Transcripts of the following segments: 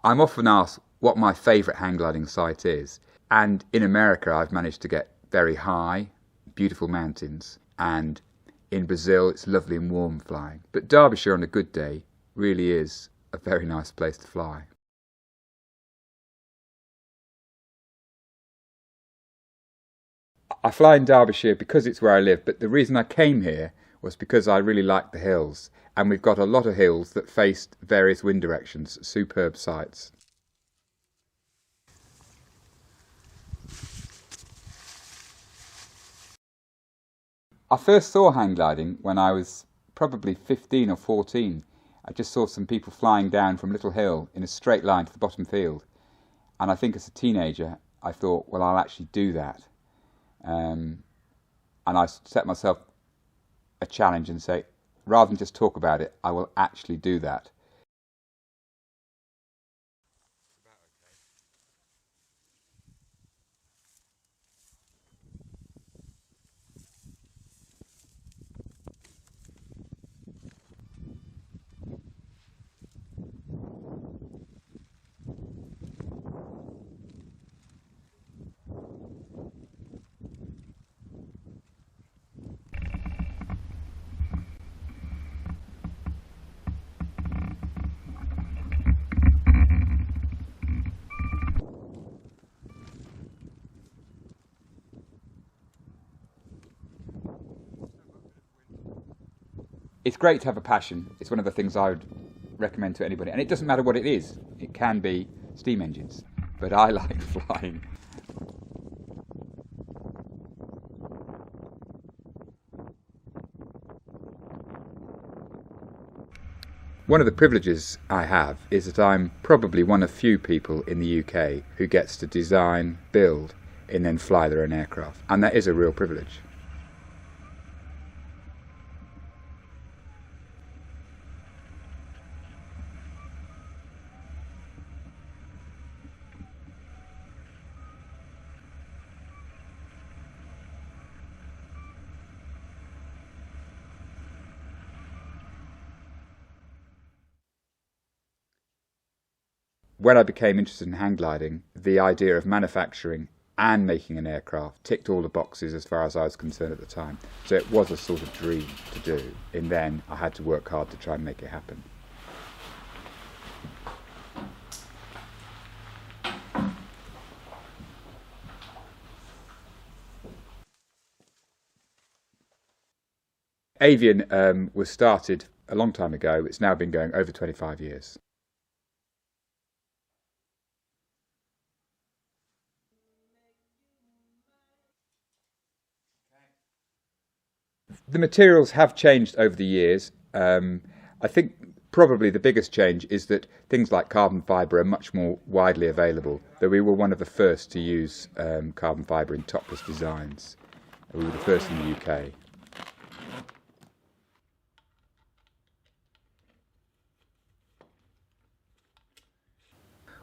I'm often asked what my favourite hang gliding site is, and in America I've managed to get very high, beautiful mountains, and in Brazil it's lovely and warm flying. But Derbyshire on a good day really is a very nice place to fly. I fly in Derbyshire because it's where I live, but the reason I came here was because I really like the hills, and we've got a lot of hills that face various wind directions, superb sights. I first saw hang gliding when I was probably 15 or 14. I just saw some people flying down from a little hill in a straight line to the bottom field, and I think as a teenager I thought, well, I'll actually do that. And I set myself a challenge and say, rather than just talk about it, I will actually do that. It's great to have a passion. It's one of the things I would recommend to anybody. And it doesn't matter what it is. It can be steam engines. But I like flying. One of the privileges I have is that I'm probably one of few people in the UK who gets to design, build, and then fly their own aircraft. And that is a real privilege. When I became interested in hang gliding, the idea of manufacturing and making an aircraft ticked all the boxes as far as I was concerned at the time. So it was a sort of dream to do, and then I had to work hard to try and make it happen. Avian was started a long time ago. It's now been going over 25 years. The materials have changed over the years. I think probably the biggest change is that things like carbon fibre are much more widely available, though we were one of the first to use carbon fibre in topless designs. We were the first in the UK.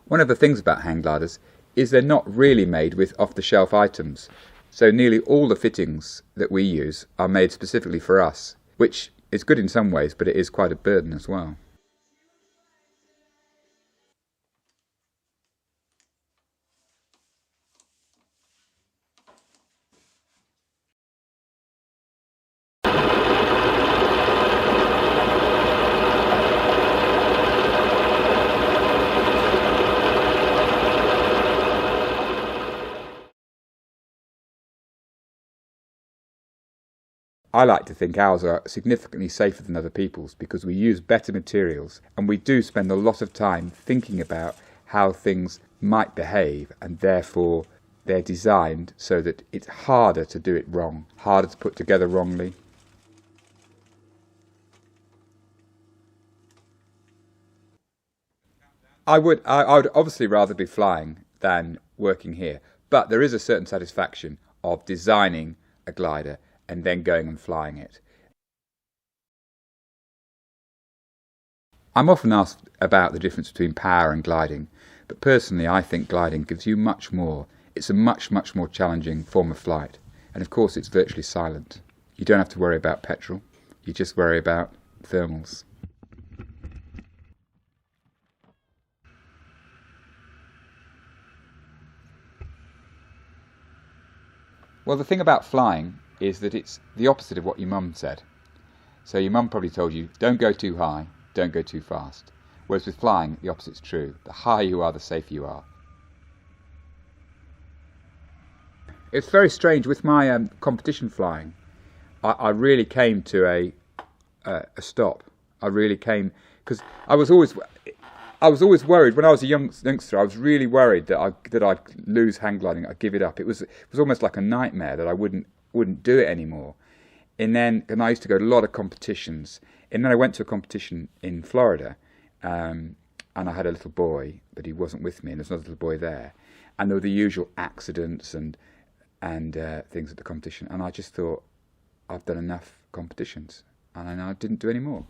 One of the things about hang gliders is they're not really made with off-the-shelf items. So nearly all the fittings that we use are made specifically for us, which is good in some ways, but it is quite a burden as well. I like to think ours are significantly safer than other people's because we use better materials and we do spend a lot of time thinking about how things might behave, and therefore they're designed so that it's harder to do it wrong, harder to put together wrongly. I would obviously rather be flying than working here, but there is a certain satisfaction of designing a glider and then going and flying it. I'm often asked about the difference between power and gliding, but personally I think gliding gives you much more. It's a much more challenging form of flight, and of course it's virtually silent. You don't have to worry about petrol, you just worry about thermals. Well, the thing about flying is that it's the opposite of what your mum said. So your mum probably told you, don't go too high, don't go too fast. Whereas with flying, the opposite's true. The higher you are, the safer you are. It's very strange. With my competition flying, I really came to a stop. I really came, because I was always worried when I was a youngster. I was really worried that I'd lose hang gliding. I'd give it up. It was almost like a nightmare that I wouldn't do it anymore. And I used to go to a lot of competitions. And then I went to a competition in Florida, and I had a little boy, but he wasn't with me. And there's another little boy there, and there were the usual accidents and things at the competition. And I just thought, I've done enough competitions, and I didn't do any more.